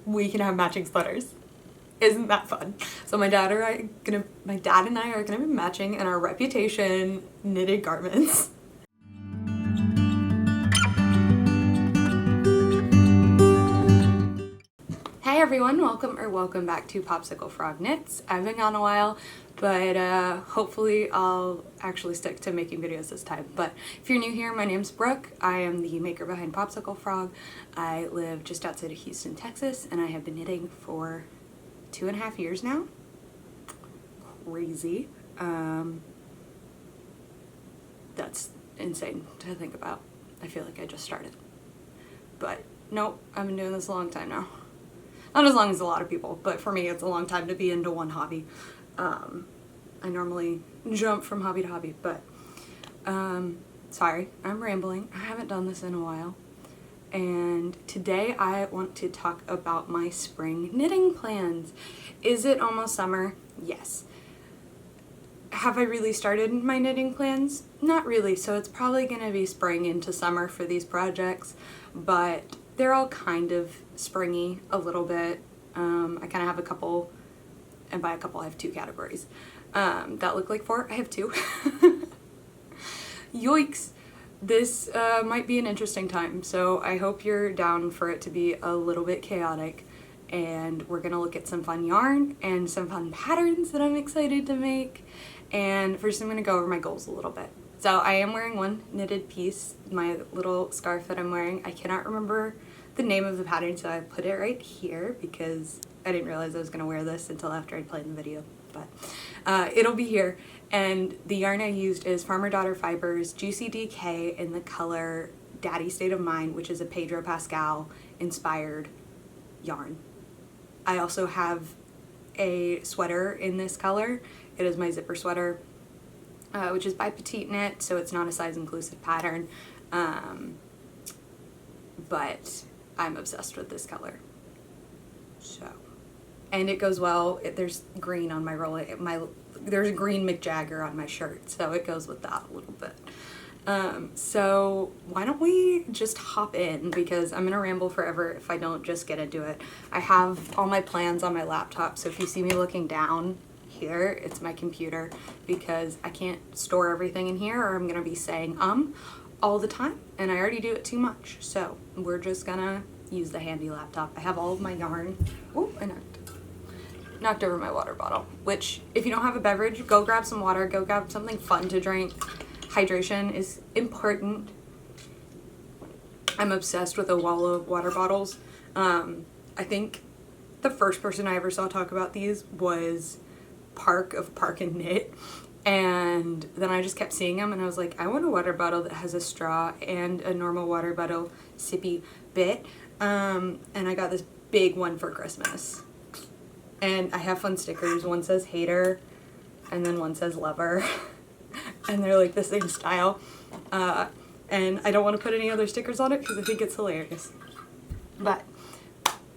we can have matching sweaters. Isn't that fun? So my dad and I are gonna be matching in our Reputation knitted garments. Hey everyone, welcome back to Popsicle-frog Knits. I've been gone a while, but hopefully I'll actually stick to making videos this time. But if you're new here, my name's Brooke. I am the maker behind Popsicle-frog. I live just outside of Houston, Texas, and I have been knitting for 2.5 years now. Crazy. That's insane to think about. I feel like I just started. But nope, I've been doing this a long time now. Not as long as a lot of people, but for me it's a long time to be into one hobby. I normally jump from hobby to hobby, but sorry, I'm rambling. I haven't done this in a while. And today I want to talk about my spring knitting plans. Is it almost summer? Yes. Have I really started my knitting plans? Not really, so it's probably gonna be spring into summer for these projects, but they're all kind of springy a little bit. I kind of have a couple, and by a couple I have 2 categories. That look like 4, I have 2. Yoicks! This might be an interesting time, so I hope you're down for it to be a little bit chaotic, and we're gonna look at some fun yarn and some fun patterns that I'm excited to make. And first I'm gonna go over my goals a little bit. So I am wearing one knitted piece, my little scarf that I'm wearing. I cannot remember the name of the pattern, so I put it right here because I didn't realize I was gonna wear this until after I played the video, but it'll be here. And the yarn I used is Farmer Daughter Fibers Juicy DK in the color Daddy State of Mind, which is a Pedro Pascal inspired yarn. I also have a sweater in this color. It is my zipper sweater, which is by Petite Knit, so it's not a size inclusive pattern, but I'm obsessed with this color. So, and it goes well. There's green on my roll. There's a green Mick Jagger on my shirt, so it goes with that a little bit. So why don't we just hop in, because I'm gonna ramble forever if I don't just get into it. I have all my plans on my laptop, so if you see me looking down here, it's my computer, because I can't store everything in here or I'm gonna be saying all the time, and I already do it too much. So we're just gonna use the handy laptop. I have all of my yarn. Oh, I knocked over my water bottle, which if you don't have a beverage, go grab some water, go grab something fun to drink. Hydration is important. I'm obsessed with a wall of water bottles. I think the first person I ever saw talk about these was Park of Park and Knit, and then I just kept seeing them and I was like, I want a water bottle that has a straw and a normal water bottle sippy bit, and I got this big one for Christmas. And I have fun stickers. One says hater and then one says lover and they're like the same style, and I don't want to put any other stickers on it because I think it's hilarious. But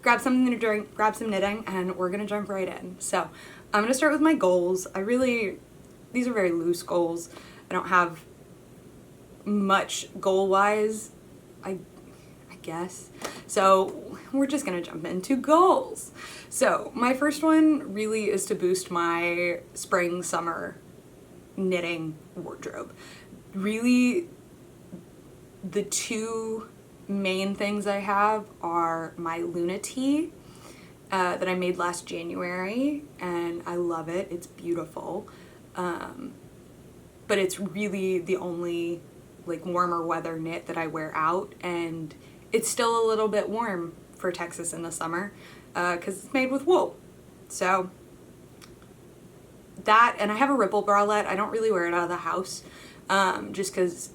grab something to drink, grab some knitting, and we're gonna jump right in. So I'm gonna start with my goals. These are very loose goals. I don't have much goal-wise, I guess. So we're just gonna jump into goals. So my first one really is to boost my spring, summer knitting wardrobe. Really, the 2 main things I have are my Luna tee that I made last January, and I love it. It's beautiful, but it's really the only like warmer weather knit that I wear out, and it's still a little bit warm for Texas in the summer because it's made with wool. So that, and I have a Ripple bralette. I don't really wear it out of the house just because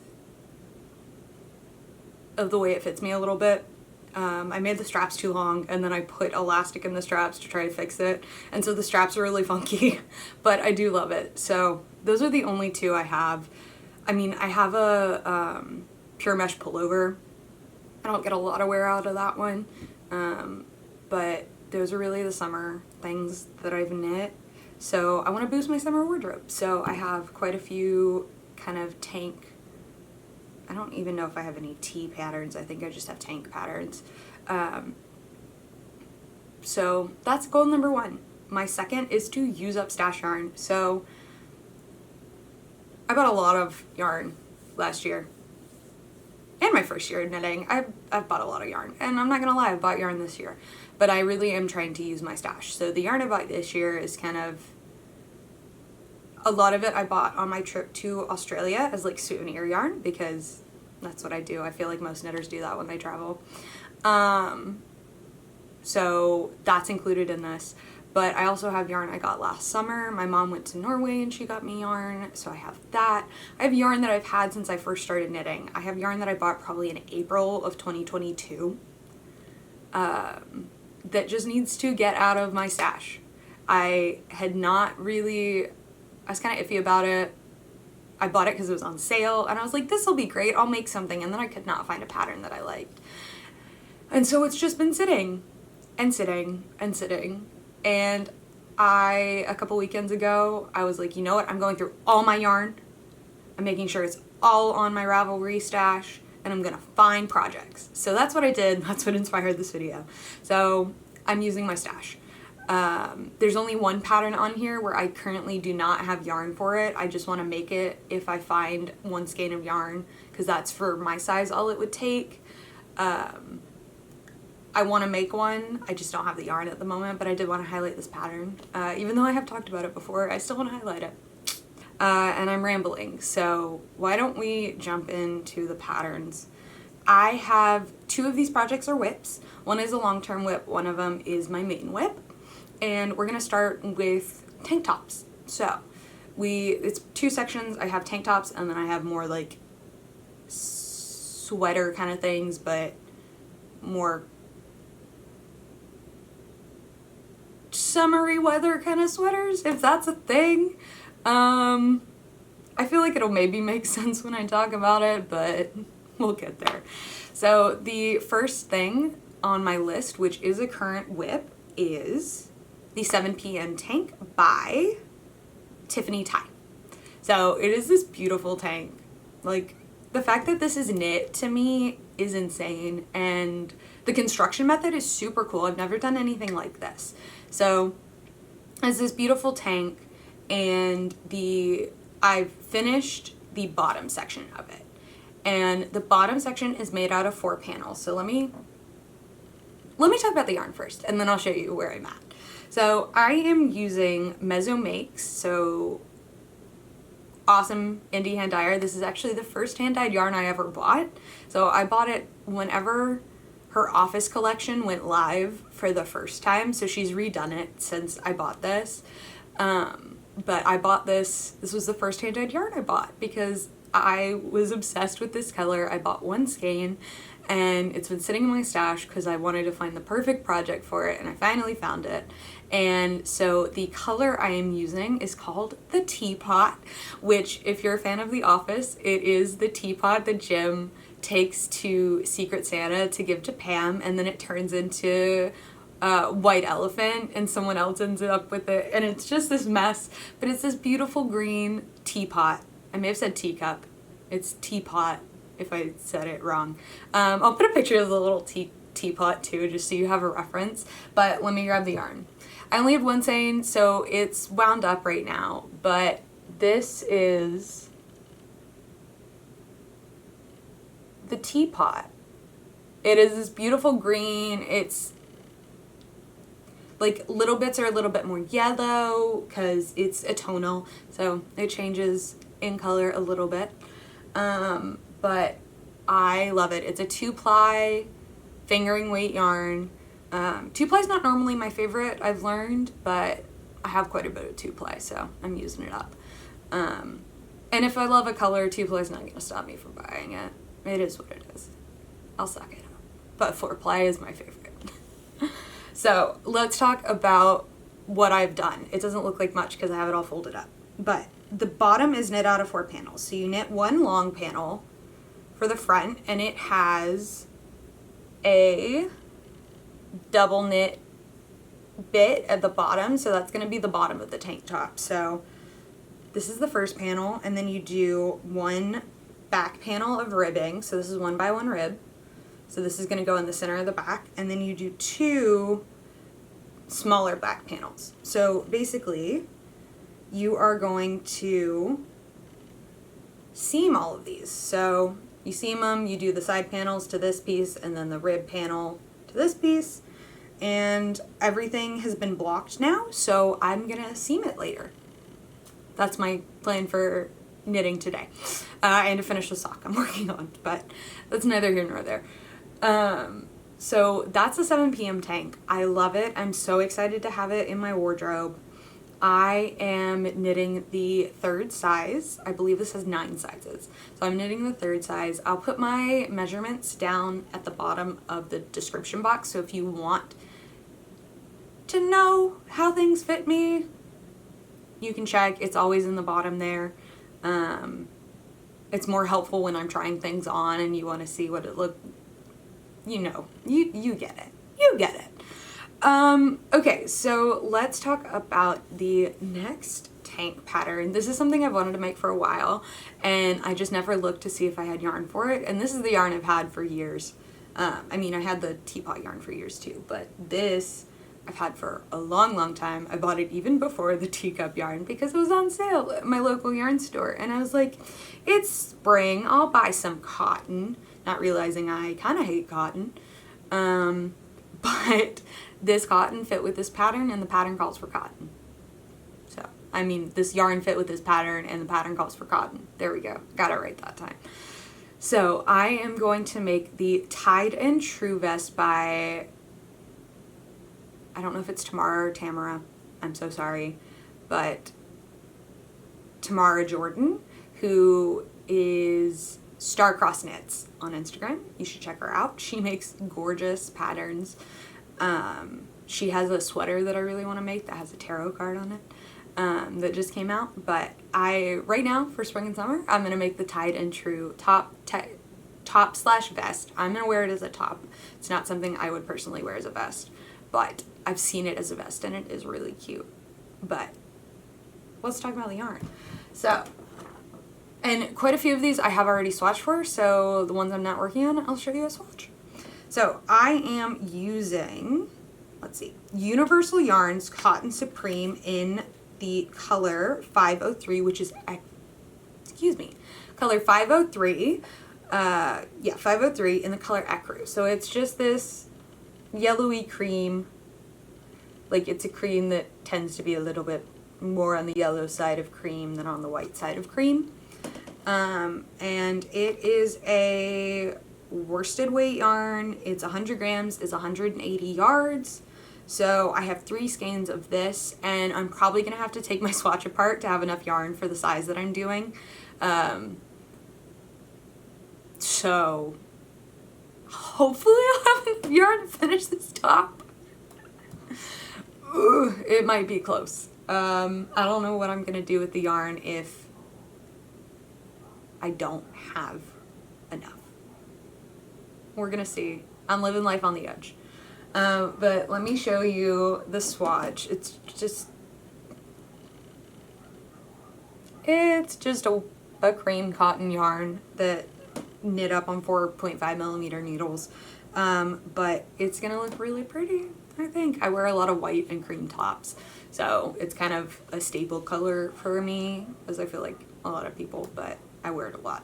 of the way it fits me a little bit. I made the straps too long, and then I put elastic in the straps to try to fix it, and so the straps are really funky, but I do love it. So those are the only 2 I have. I mean, I have a pure mesh pullover. I don't get a lot of wear out of that one, but those are really the summer things that I've knit. So I want to boost my summer wardrobe. So I have quite a few kind of tank, I don't even know if I have any tee patterns. I think I just have tank patterns. So that's goal number 1. My second is to use up stash yarn. So I bought a lot of yarn last year. And my first year of knitting, I've bought a lot of yarn. And I'm not gonna lie, I've bought yarn this year. But I really am trying to use my stash. So the yarn I bought this year is kind of, a lot of it I bought on my trip to Australia as like souvenir yarn, because that's what I do. I feel like most knitters do that when they travel. So that's included in this. But I also have yarn I got last summer. My mom went to Norway and she got me yarn, so I have that. I have yarn that I've had since I first started knitting. I have yarn that I bought probably in April of 2022 that just needs to get out of my stash. I was kind of iffy about it. I bought it because it was on sale and I was like, this will be great, I'll make something, and then I could not find a pattern that I liked. And so it's just been sitting and sitting and sitting. And a couple weekends ago, I was like, you know what, I'm going through all my yarn, I'm making sure it's all on my Ravelry stash, and I'm gonna find projects. So that's what I did, that's what inspired this video. So I'm using my stash. There's only one pattern on here where I currently do not have yarn for it. I just want to make it if I find one skein of yarn, because that's for my size all it would take. I want to make one, I just don't have the yarn at the moment, but I did want to highlight this pattern. Even though I have talked about it before, I still want to highlight it. And I'm rambling, so why don't we jump into the patterns. I have 2 of these projects are whips. One is a long-term whip, one of them is my main whip. And we're going to start with tank tops. So it's 2 sections. I have tank tops and then I have more like sweater kind of things, but more summery weather kind of sweaters, if that's a thing. I feel like it'll maybe make sense when I talk about it, but we'll get there. So the first thing on my list, which is a current whip, is the 7 p.m. tank by Tiffany Tie. So it is this beautiful tank. Like, the fact that this is knit to me is insane, and the construction method is super cool. I've never done anything like this. So it's this beautiful tank, and I've finished the bottom section of it. And the bottom section is made out of 4 panels. So let me talk about the yarn first, and then I'll show you where I'm at. So I am using Mezzo Makes, so awesome indie hand dyer. This is actually the first hand dyed yarn I ever bought. So I bought it whenever her office collection went live for the first time. So she's redone it since I bought this. But I bought this was the first hand dyed yarn I bought because I was obsessed with this color. I bought 1 skein and it's been sitting in my stash because I wanted to find the perfect project for it, and I finally found it. And so the color I am using is called the Teapot, which, if you're a fan of The Office, it is the teapot that Jim takes to Secret Santa to give to Pam, and then it turns into white elephant and someone else ends up with it, and it's just this mess. But it's this beautiful green teapot. I may have said teacup. It's teapot if I said it wrong. I'll put a picture of the little teapot too, just so you have a reference. But let me grab the yarn. I only have 1 skein, so it's wound up right now. But this is the teapot. It is this beautiful green. It's like little bits are a little bit more yellow because it's a tonal, so it changes in color a little bit. But I love it. It's a 2-ply fingering weight yarn. 2-ply is not normally my favorite, I've learned, but I have quite a bit of 2-ply, so I'm using it up. And if I love a color, 2-ply is not going to stop me from buying it. It is what it is. I'll suck it up. But 4-ply is my favorite. So let's talk about what I've done. It doesn't look like much because I have it all folded up. But the bottom is knit out of 4 panels. So you knit 1 long panel for the front, and it has a double knit bit at the bottom, so that's going to be the bottom of the tank top. So this is the first panel, and then you do 1 back panel of ribbing. So this is 1 by 1 rib. So this is going to go in the center of the back, and then you do 2 smaller back panels. So basically, you are going to seam all of these. So you seam them, you do the side panels to this piece, and then the rib panel to this piece, and everything has been blocked now, so I'm gonna seam it later. That's my plan for knitting today. And to finish the sock I'm working on, but that's neither here nor there. So that's a 7 p.m. tank. I love it. I'm so excited to have it in my wardrobe. I am knitting the 3rd size. I believe this has 9 sizes. So I'm knitting the 3rd size. I'll put my measurements down at the bottom of the description box. So if you want to know how things fit me, you can check. It's always in the bottom there. It's more helpful when I'm trying things on and you want to see what it look. You know, you get it. You get it. Okay, so let's talk about the next tank pattern. This is something I've wanted to make for a while, and I just never looked to see if I had yarn for it, and this is the yarn I've had for years. I mean, I had the teapot yarn for years too, but this I've had for a long, long time. I bought it even before the teacup yarn because it was on sale at my local yarn store, and I was like, it's spring, I'll buy some cotton, not realizing I kind of hate cotton. But this cotton fit with this pattern, and the pattern calls for cotton. So, I mean, this yarn fit with this pattern, and the pattern calls for cotton. There we go. Got it right that time. So, I am going to make the Tied and True vest by, I don't know if it's Tamara or Tamara. I'm so sorry. But Tamara Jordan, who is Starcross Knits on Instagram. You should check her out. She makes gorgeous patterns. She has a sweater that I really want to make that has a tarot card on it, that just came out. But right now for spring and summer, I'm going to make the Tied and True top slash vest. I'm going to wear it as a top. It's not something I would personally wear as a vest, but I've seen it as a vest and it is really cute. But let's talk about the yarn. So, and quite a few of these I have already swatched for, so the ones I'm not working on, I'll show you a swatch. So I am using, let's see, Universal Yarns Cotton Supreme in the color 503, which is, excuse me, color 503, 503 in the color Ecru. So it's just this yellowy cream, like it's a cream that tends to be a little bit more on the yellow side of cream than on the white side of cream. And it is a worsted weight yarn. It's 100 grams, is 180 yards. So I have 3 skeins of this, and I'm probably going to have to take my swatch apart to have enough yarn for the size that I'm doing. So hopefully I'll have enough yarn to finish this top. Ooh, it might be close. I don't know what I'm going to do with the yarn if I don't have enough. We're gonna see. I'm living life on the edge. But let me show you the swatch. It's just a cream cotton yarn that knit up on 4.5 millimeter needles. But it's gonna look really pretty, I think. I wear a lot of white and cream tops, so it's kind of a staple color for me, as I feel like a lot of people, but I wear it a lot.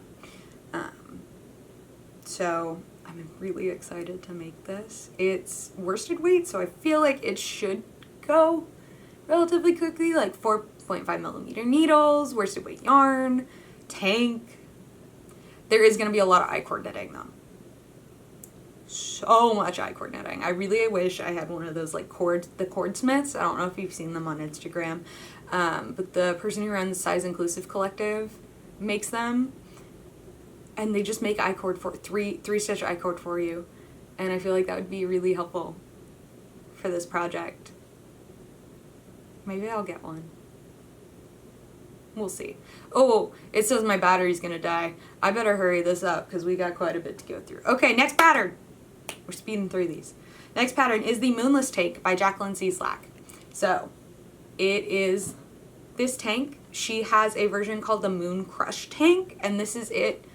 So I'm really excited to make this. It's worsted weight, so I feel like it should go relatively quickly, like 4.5 millimeter needles, worsted weight yarn, tank. There is going to be a lot of I-cord knitting though. So much I-cord knitting. I really wish I had one of those like the Cordsmiths. I don't know if you've seen them on Instagram, but the person who runs Size Inclusive Collective makes them, and they just make I-cord for three stitch I-cord for you, and I feel like that would be really helpful for this project. Maybe I'll get one. We'll see. Oh, it says my battery's gonna die. I better hurry this up because we got quite a bit to go through. Okay, next pattern. We're speeding through these. Next pattern is the Moonless Tank by Jacqueline C. Slack. So it is this tank. She has a version called the Moon Crush Tank, and this is it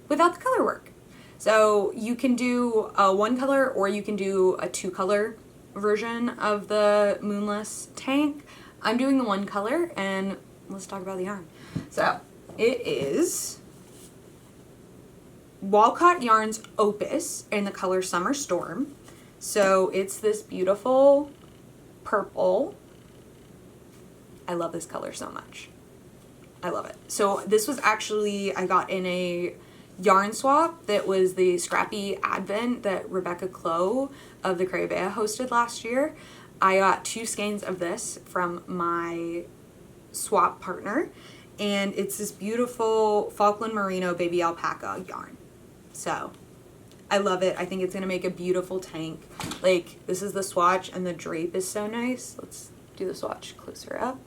without the color work. So you can do a 1 color or you can do a 2 color version of the Moonless Tank. I'm doing the one color, and let's talk about the yarn. So it is Walcott Yarns Opus in the color Summer Storm. So it's this beautiful purple. I love this color so much. I love it. So this was actually, I got in a yarn swap that was the Scrappy Advent that Rebecca Clow of the Cravea hosted last year. I got 2 skeins of this from my swap partner, and it's this beautiful Falkland Merino baby alpaca yarn. So I love it. I think it's gonna make a beautiful tank. Like, this is the swatch, and the drape is so nice. Let's do the swatch closer up.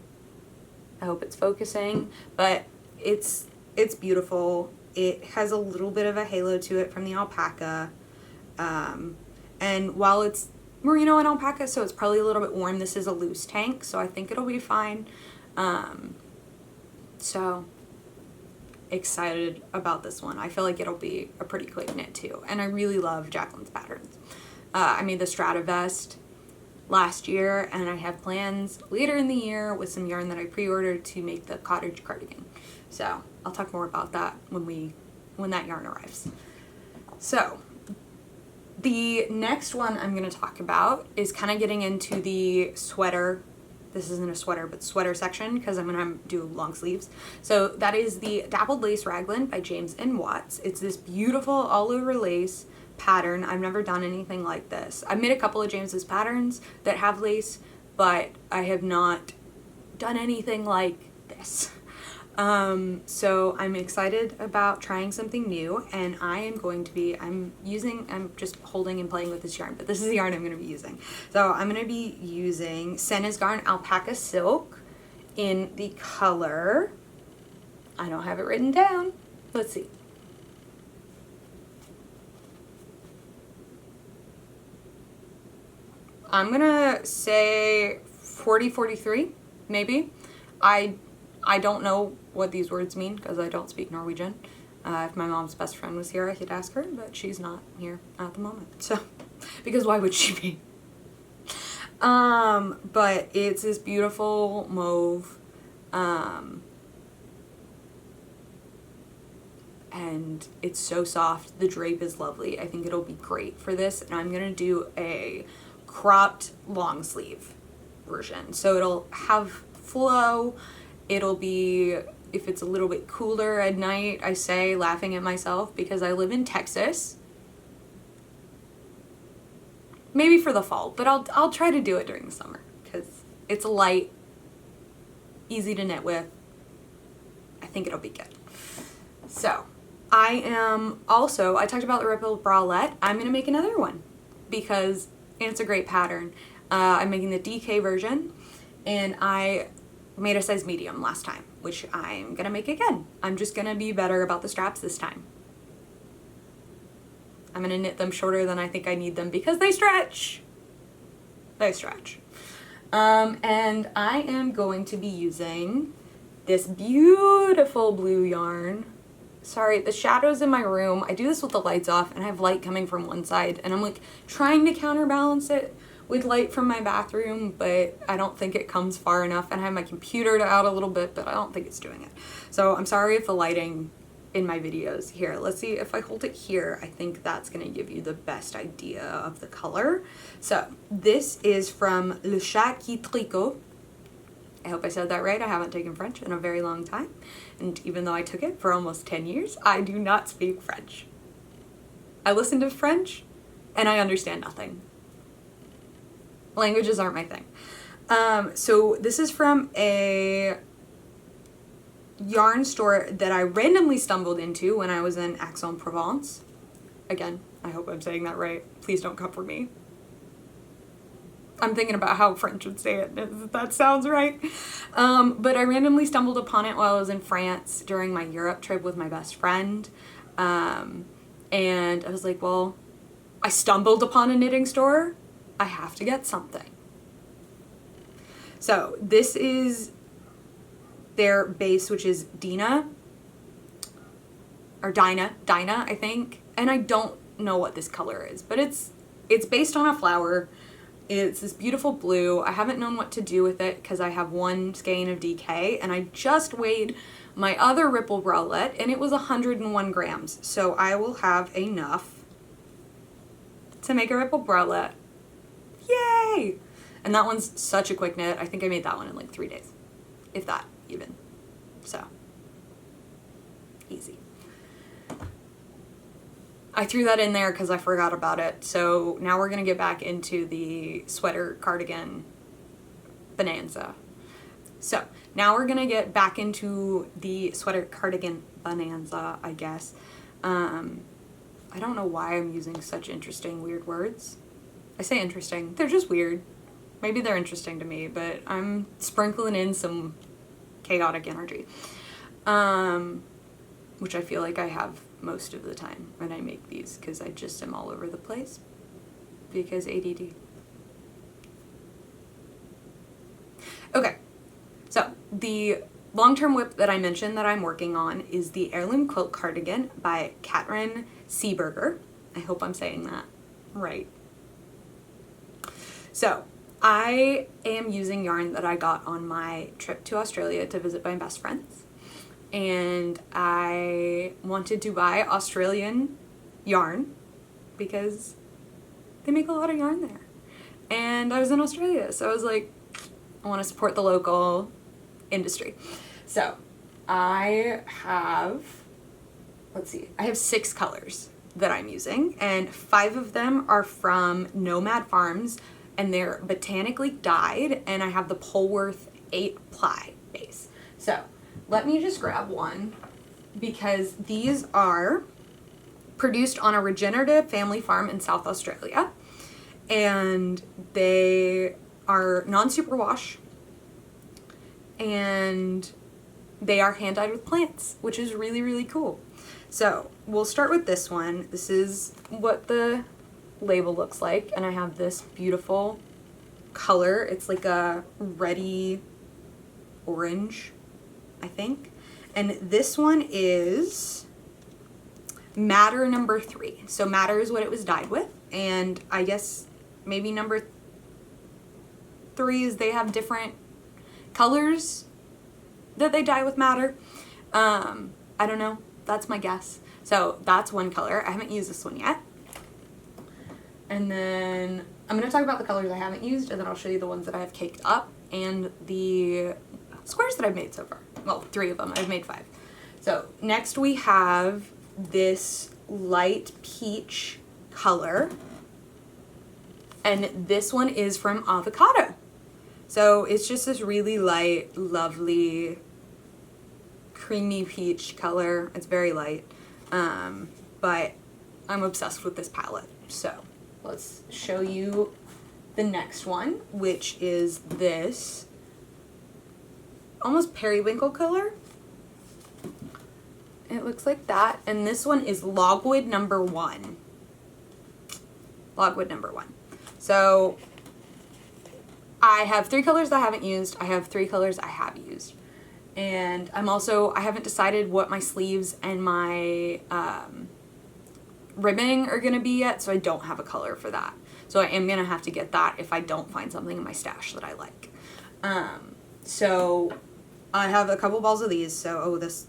I hope it's focusing, but it's beautiful. It has a little bit of a halo to it from the alpaca, and while it's merino and alpaca, so it's probably a little bit warm, this is a loose tank, so I think it'll be fine. So excited about this one. I feel like it'll be a pretty quick knit too, and I really love Jacqueline's patterns. I made the Strata vest last year, and I have plans later in the year with some yarn that I pre-ordered to make the cottage cardigan. So I'll talk more about that when that yarn arrives. So the next one I'm going to talk about is kind of getting into the sweater. This isn't a sweater, but sweater section, because I'm going to do long sleeves. So that is the Dappled Lace Raglan by James & Watts. It's this beautiful all over lace pattern. I've never done anything like this. I've made a couple of James's patterns that have lace, but I have not done anything like this. So I'm excited about trying something new, and I'm just holding and playing with this yarn, but this is the yarn I'm going to be using. So I'm going to be using Senna's Garn Alpaca Silk in the color, I don't have it written down, let's see. I'm gonna say 4043, maybe. I don't know what these words mean because I don't speak Norwegian. If my mom's best friend was here, I could ask her, but she's not here at the moment. So, because why would she be? But it's this beautiful mauve, and it's so soft. The drape is lovely. I think it'll be great for this, and I'm gonna do a cropped long sleeve version. So it'll have flow. It'll be, if it's a little bit cooler at night, I say, laughing at myself because I live in Texas. Maybe for the fall, but I'll try to do it during the summer because it's light, easy to knit with. I think it'll be good. So I talked about the Rippled Bralette. I'm gonna make another one because it's a great pattern. I'm making the DK version, and I made a size medium last time, which I'm gonna make again. I'm just gonna be better about the straps this time. I'm gonna knit them shorter than I think I need them because they stretch. They stretch. And I am going to be using this beautiful blue yarn. Sorry, the shadows in my room, I do this with the lights off and I have light coming from one side, and I'm like trying to counterbalance it with light from my bathroom, but I don't think it comes far enough, and I have my computer out a little bit, but I don't think it's doing it. So I'm sorry if the lighting in my videos here. Let's see if I hold it here. I think that's gonna give you the best idea of the color. So this is from Le Chat qui Tricot. I hope I said that right. I haven't taken French in a very long time. And even though I took it for almost 10 years, I do not speak French. I listen to French and I understand nothing. Languages aren't my thing. So this is from a yarn store that I randomly stumbled into when I was in Aix-en-Provence. Again, I hope I'm saying that right. Please don't come for me. I'm thinking about how French would say it, if that sounds right. But I randomly stumbled upon it while I was in France during my Europe trip with my best friend. And I was like, well, I stumbled upon a knitting store. I have to get something. So this is their base, which is Dinah, I think. And I don't know what this color is, but it's based on a flower. It's this beautiful blue. I haven't known what to do with it because I have one skein of DK, and I just weighed my other Ripple bralette and it was 101 grams. So I will have enough to make a Ripple bralette. Yay! And that one's such a quick knit. I think I made that one in like 3 days, if that even. So easy. I threw that in there because I forgot about it. So now we're gonna get back into the sweater cardigan bonanza. So now we're gonna get back into the sweater cardigan bonanza, I guess. I don't know why I'm using such interesting, weird words. I say interesting, they're just weird. Maybe they're interesting to me, but I'm sprinkling in some chaotic energy. Which I feel like I have most of the time when I make these, because I just am all over the place because ADD. Okay, so the long-term whip that I mentioned that I'm working on is the Heirloom Quilt Cardigan by Katrin Seeberger. I hope I'm saying that right. So I am using yarn that I got on my trip to Australia to visit my best friends. And I wanted to buy Australian yarn because they make a lot of yarn there. And I was in Australia, so I was like, I want to support the local industry. So I have, I have 6 colors that I'm using, and 5 of them are from Nomad Farms, and they're botanically dyed, and I have the Polworth 8 ply base. So let me just grab one, because these are produced on a regenerative family farm in South Australia, and they are non-superwash, and they are hand-dyed with plants, which is really, really cool. So we'll start with this one. This is what the label looks like, and I have this beautiful color. It's like a reddy orange, I think. And this one is Madder number 3. So Madder is what it was dyed with, and I guess maybe number 3 is they have different colors that they dye with Madder. I don't know. That's my guess. So that's one color. I haven't used this one yet. And then I'm going to talk about the colors I haven't used, and then I'll show you the ones that I have caked up and the squares that I've made so far. Well, 3 of them. I've made 5. So next we have this light peach color, and this one is from Avocado. So it's just this really light, lovely, creamy peach color. It's very light, but I'm obsessed with this palette. So let's show you the next one, which is this almost periwinkle color. It looks like that, and this one is Logwood number 1. Logwood number 1. So I have 3 colors that I haven't used. I have 3 colors I have used. And I haven't decided what my sleeves and my ribbing are going to be yet, so I don't have a color for that. So I am going to have to get that if I don't find something in my stash that I like. So I have a couple balls of these. So, this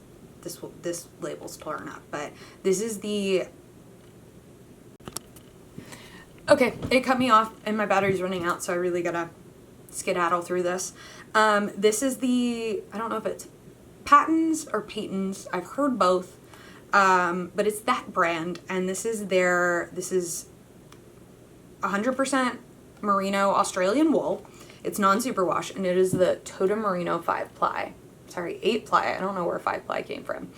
label's torn up, but this is the... Okay, it cut me off and my battery's running out, so I really gotta skedaddle through this. This is the, I don't know if it's Patons or Patons, I've heard both, but it's that brand, and this is 100% merino Australian wool. It's non-superwash, and it is the Totem Merino 8 ply. I don't know where 5 ply came from.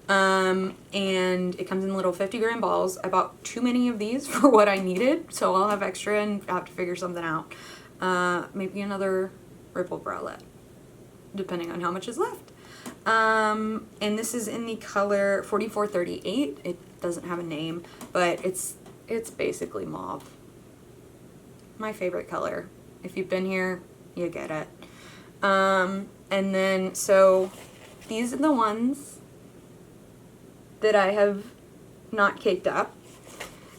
And it comes in little 50-gram balls. I bought too many of these for what I needed, so I'll have extra and have to figure something out. Maybe another Ripple bralette, depending on how much is left. And this is in the color 4438. It doesn't have a name, but it's basically mauve. My favorite color. If you've been here, you get it. And then, so these are the ones that I have not caked up.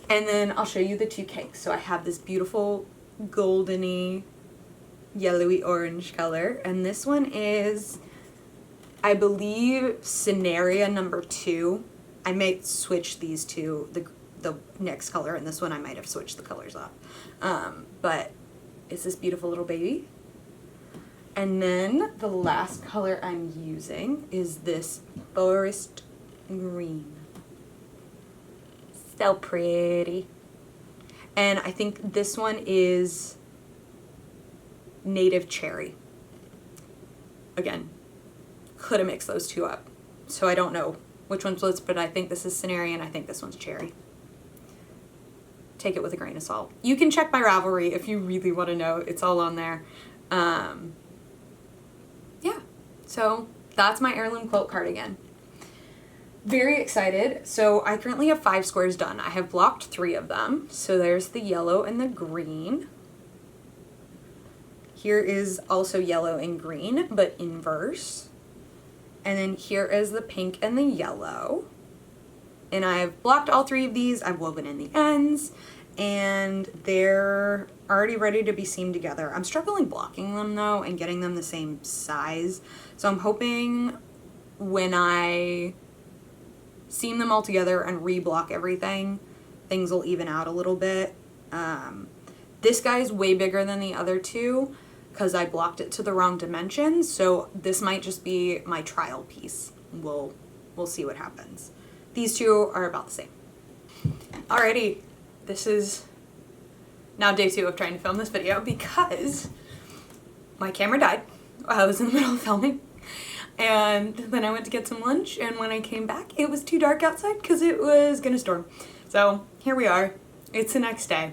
And then I'll show you the 2 cakes. So I have this beautiful goldeny, yellowy orange color. And this one is, I believe, Scenario number 2. I might switch these two, the next color and this one I might have switched the colors up. But it's this beautiful little baby. And then the last color I'm using is this forest green. So pretty. And I think this one is Native Cherry. Again, could have mixed those two up. So I don't know which one's which, but I think this is Scenario and I think this one's Cherry. Take it with a grain of salt. You can check my Ravelry if you really want to know. It's all on there. Yeah, so that's my Heirloom quilt cardigan. Very excited. So I currently have 5 squares done. I have blocked 3 of them. So there's the yellow and the green. Here is also yellow and green, but inverse. And then here is the pink and the yellow. And I've blocked all 3 of these. I've woven in the ends, and they're already ready to be seamed together. I'm struggling blocking them though and getting them the same size. So I'm hoping when I seam them all together and reblock everything, things will even out a little bit. This guy's way bigger than the other 2 because I blocked it to the wrong dimensions. So this might just be my trial piece. We'll see what happens. These 2 are about the same. Alrighty, this is now day 2 of trying to film this video because my camera died while I was in the middle of filming. And then I went to get some lunch, and when I came back, it was too dark outside because it was gonna storm. So here we are. It's the next day.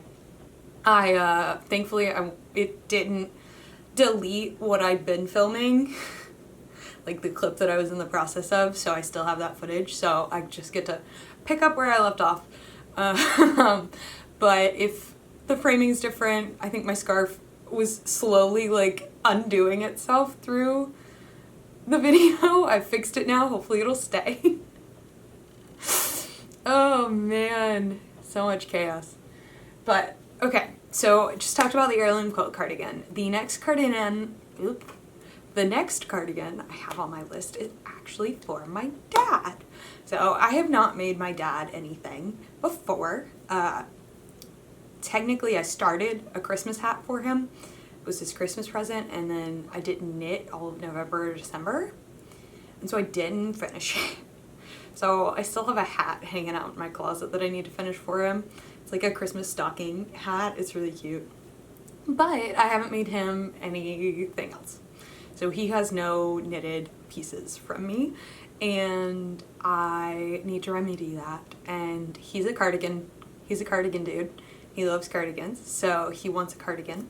Thankfully, it didn't delete what I'd been filming, like the clip that I was in the process of, so I still have that footage, so I just get to pick up where I left off. But if the framing's different, I think my scarf was slowly like undoing itself through the video. I fixed it now, hopefully it'll stay. Oh man, so much chaos. But okay, so I just talked about the Heirloom quilt cardigan. The next cardigan I have on my list is actually for my dad. So I have not made my dad anything before. Technically I started a Christmas hat for him. It was his Christmas present, and then I didn't knit all of November or December, and so I didn't finish it. So I still have a hat hanging out in my closet that I need to finish for him. It's like a Christmas stocking hat. It's really cute. But I haven't made him anything else. So he has no knitted pieces from me, and I need to remedy that. And he's a cardigan dude. He loves cardigans, so he wants a cardigan.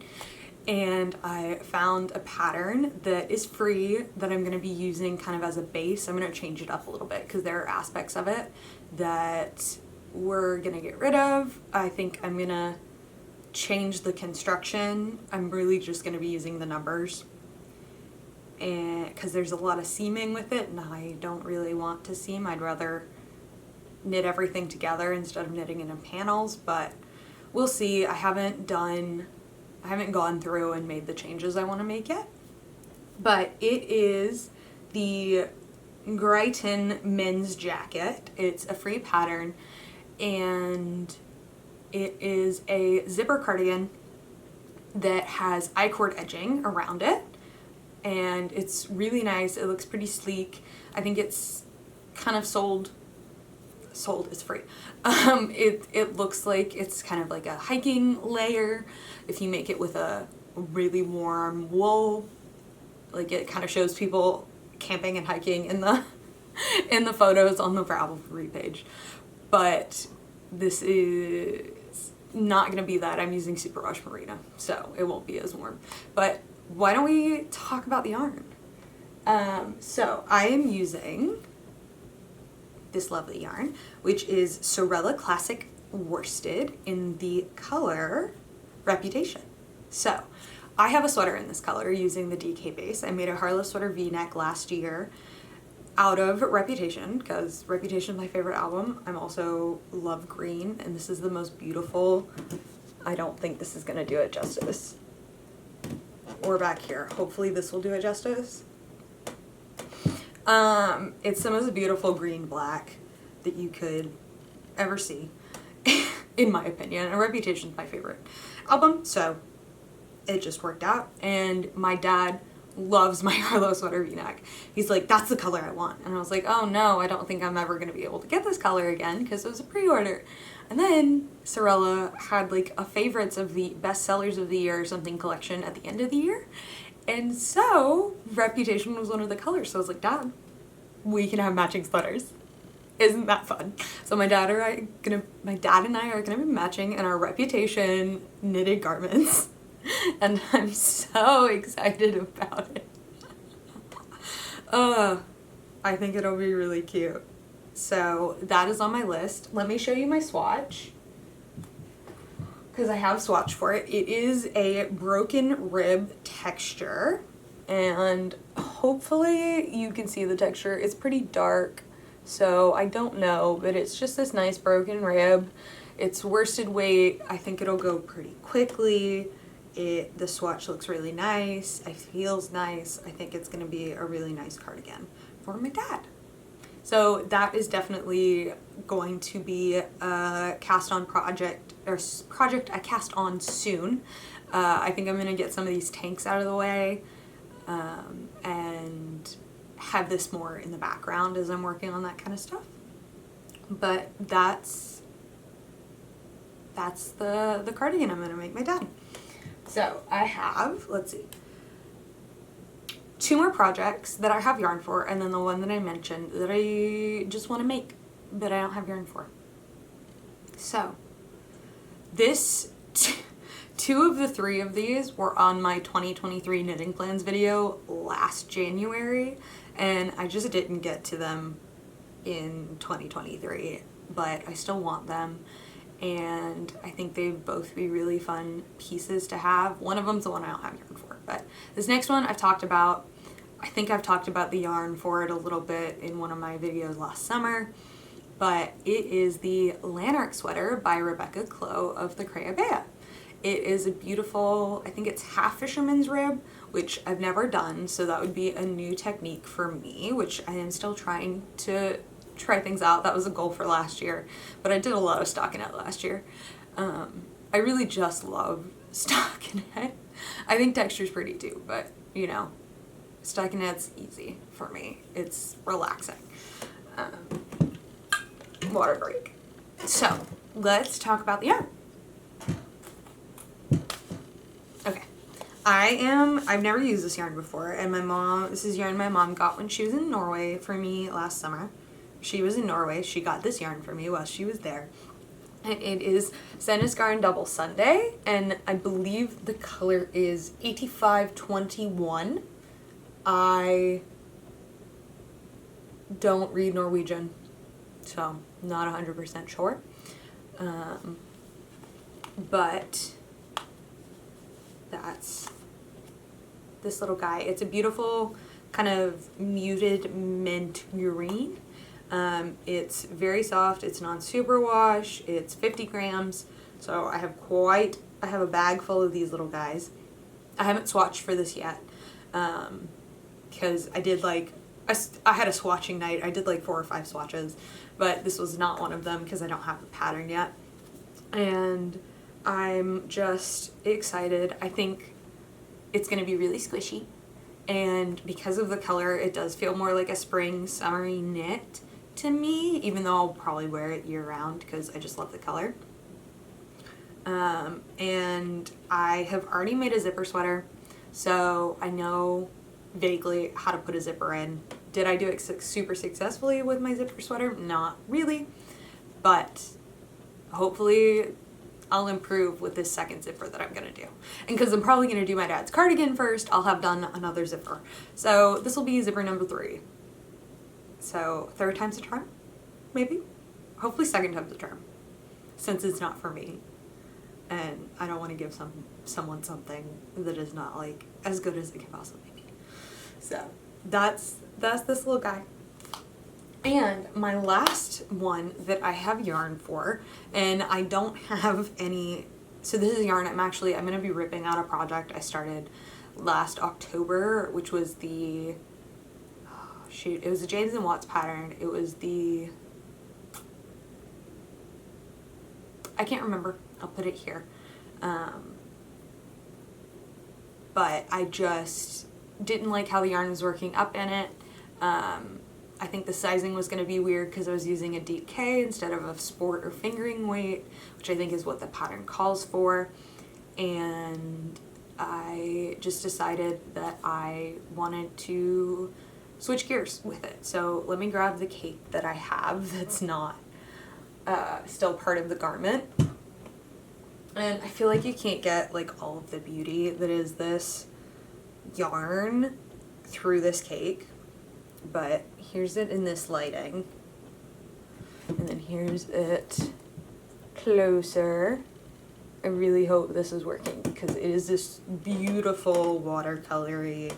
And I found a pattern that is free that I'm going to be using kind of as a base. I'm going to change it up a little bit because there are aspects of it that we're going to get rid of. I think I'm going to change the construction. I'm really just going to be using the numbers, and because there's a lot of seaming with it, and I don't really want to seam. I'd rather knit everything together instead of knitting it in panels, but we'll see. I haven't gone through and made the changes I want to make yet. But it is the Gryton men's jacket. It's a free pattern, and it is a zipper cardigan that has I-cord edging around it, and it's really nice. It looks pretty sleek. I think it's kind of sold is free. It looks like it's kind of like a hiking layer. If you make it with a really warm wool, like it kind of shows people camping and hiking in the photos on the Ravelry page. But this is not gonna be that. I'm using superwash merino, so it won't be as warm. But why don't we talk about the yarn? So I am using this lovely yarn, which is Sorella Classic Worsted in the color Reputation. So I have a sweater in this color using the DK base. I made a Harlow sweater v-neck last year out of Reputation because Reputation is my favorite album. I'm also love green, and this is the most beautiful I don't think this is going to do it justice. Or back here. Hopefully this will do it justice. It's the most beautiful green black that you could ever see, in my opinion. And Reputation's my favorite album, so it just worked out. And my dad loves my Heirloom sweater v-neck. He's like, that's the color I want. And I was like, oh no, I don't think I'm ever going to be able to get this color again because it was a pre-order. And then Sorella had like a favorites of the best sellers of the year or something collection at the end of the year. And so Reputation was one of the colors. So I was like, Dad, we can have matching sweaters. Isn't that fun? So my dad and I are gonna be matching in our Reputation knitted garments. And I'm so excited about it. I think it'll be really cute. So that is on my list. Let me show you my swatch, because I have swatched for it. It is a broken rib texture, and hopefully you can see the texture. It's pretty dark, so I don't know, but it's just this nice broken rib. It's worsted weight. I think it'll go pretty quickly. The swatch looks really nice. It feels nice. I think it's gonna be a really nice cardigan for my dad. So that is definitely going to be a cast on project, or project I cast on soon. I think I'm gonna get some of these tanks out of the way and have this more in the background as I'm working on that kind of stuff. But that's the cardigan I'm gonna make my dad. So I have, let's see, 2 more projects that I have yarn for, and then the one that I mentioned that I just want to make, but I don't have yarn for. So this, 2 of the 3 of these were on my 2023 knitting plans video last January, and I just didn't get to them in 2023, but I still want them. And I think they'd both be really fun pieces to have. One of them's the one I don't have yarn for, but this next one I've talked about. I think I've talked about the yarn for it a little bit in one of my videos last summer, but it is the Lanark Sweater by Rebecca Clow of the Crea Bea. It is a beautiful, I think it's half fisherman's rib, which I've never done, so that would be a new technique for me, which I am still trying to try things out. That was a goal for last year, but I did a lot of stockinette last year. I really just love stockinette. I think texture's pretty too, but you know, stockinette's easy for me. It's relaxing. Water break. So let's talk about the yarn. Okay. I've never used this yarn before, and this is yarn my mom got when she was in Norway for me last summer. She was in Norway. She got this yarn for me while she was there. And it is Sennisgarn Double Sunday, and I believe the color is 8521. I don't read Norwegian, so not 100% sure. But that's this little guy. It's a beautiful kind of muted mint green. It's very soft, it's non-superwash, it's 50 grams, so I have a bag full of these little guys. I haven't swatched for this yet, because I did like, I had a swatching night, I did like 4 or 5 swatches, but this was not one of them because I don't have the pattern yet, and I'm just excited. I think it's going to be really squishy, and because of the color, it does feel more like a spring summery knit to me, even though I'll probably wear it year round because I just love the color. And I have already made a zipper sweater, so I know vaguely how to put a zipper in. Did I do it super successfully with my zipper sweater? Not really, but hopefully I'll improve with this second zipper that I'm gonna do. And because I'm probably gonna do my dad's cardigan first, I'll have done another zipper. So this will be zipper number 3. So 3rd time's a charm, maybe? Hopefully 2nd time's a charm, since it's not for me. And I don't want to give someone something that is not like as good as it can possibly be. So that's this little guy. And my last one that I have yarn for, and I don't have any So this is yarn I'm going to be ripping out a project I started last October, which was the, oh shoot, it was the James and Watts pattern. It was the, I can't remember. I'll put it here. But I just didn't like how the yarn was working up in it. I think the sizing was going to be weird because I was using a DK instead of a sport or fingering weight, which I think is what the pattern calls for. And I just decided that I wanted to switch gears with it. So let me grab the cake that I have that's not still part of the garment. And I feel like you can't get like all of the beauty that is this yarn through this cake, but here's it in this lighting, and then here's it closer. I really hope this is working because it is this beautiful watercolory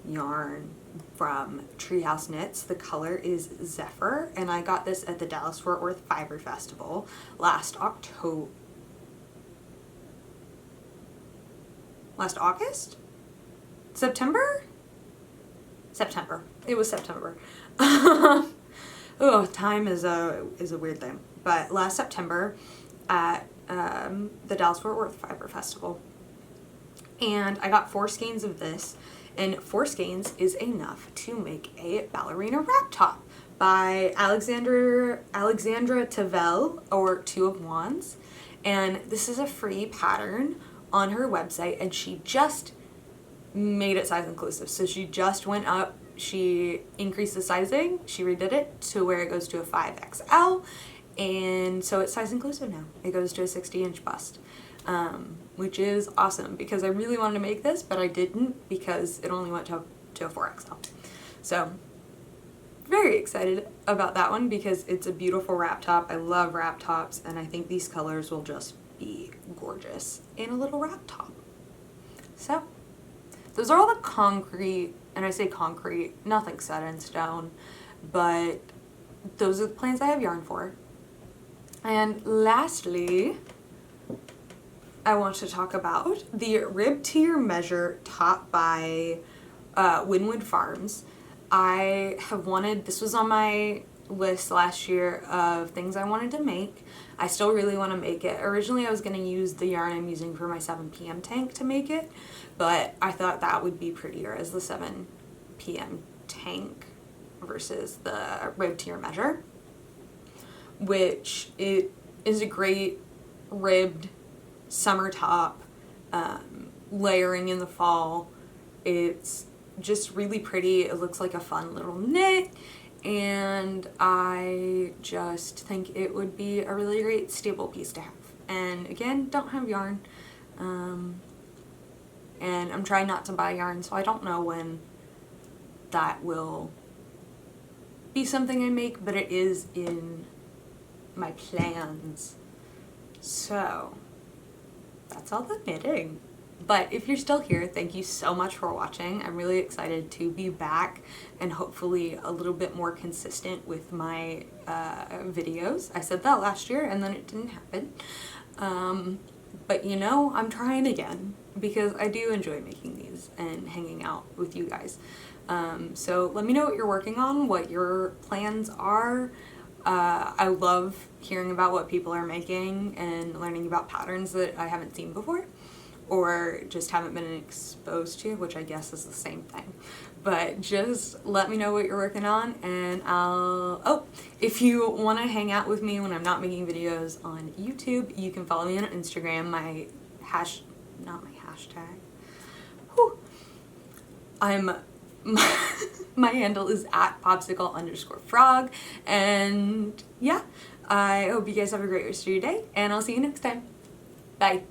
yarn from Treehouse Knits. The color is Zephyr, and I got this at the Dallas-Fort Worth Fiber Festival last August? September? September. It was September. Oh, time is a weird thing. But last September at the Dallas-Fort Worth Fiber Festival. And I got 4 skeins of this, and 4 skeins is enough to make a Ballerina Wrap top by Alexandra Tavel, or Two of Wands. And this is a free pattern on her website, and she just made it size inclusive. So she just went up, she increased the sizing, she redid it to where it goes to a 5XL, and so it's size inclusive now. It goes to a 60-inch bust, which is awesome because I really wanted to make this, but I didn't because it only went to a 4XL. So very excited about that one because it's a beautiful wrap top. I love wrap tops, and I think these colors will just be gorgeous in a little wrap top. So those are all the concrete, and I say concrete, nothing set in stone, but those are the plans I have yarn for. And lastly, I want to talk about the Rib to Your Measure top by Winwood Farms. I have wanted, this was on my list last year of things I wanted to make. I still really want to make it. Originally I was going to use the yarn I'm using for my 7 p.m. tank to make it, but I thought that would be prettier as the 7 p.m. tank versus the Rib to Your Measure, which it is a great ribbed summer top, layering in the fall. It's just really pretty. It looks like a fun little knit, and I just think it would be a really great staple piece to have. And again, don't have yarn, and I'm trying not to buy yarn, so I don't know when that will be something I make, but it is in my plans. So that's all the knitting. But if you're still here, thank you so much for watching. I'm really excited to be back and hopefully a little bit more consistent with my videos. I said that last year and then it didn't happen. But you know, I'm trying again because I do enjoy making these and hanging out with you guys. So let me know what you're working on, what your plans are. I love hearing about what people are making and learning about patterns that I haven't seen before or just haven't been exposed to, which I guess is the same thing. But just let me know what you're working on, and if you want to hang out with me when I'm not making videos on YouTube, you can follow me on Instagram. My handle is at popsicle_frog, and yeah, I hope you guys have a great rest of your day, and I'll see you next time. Bye.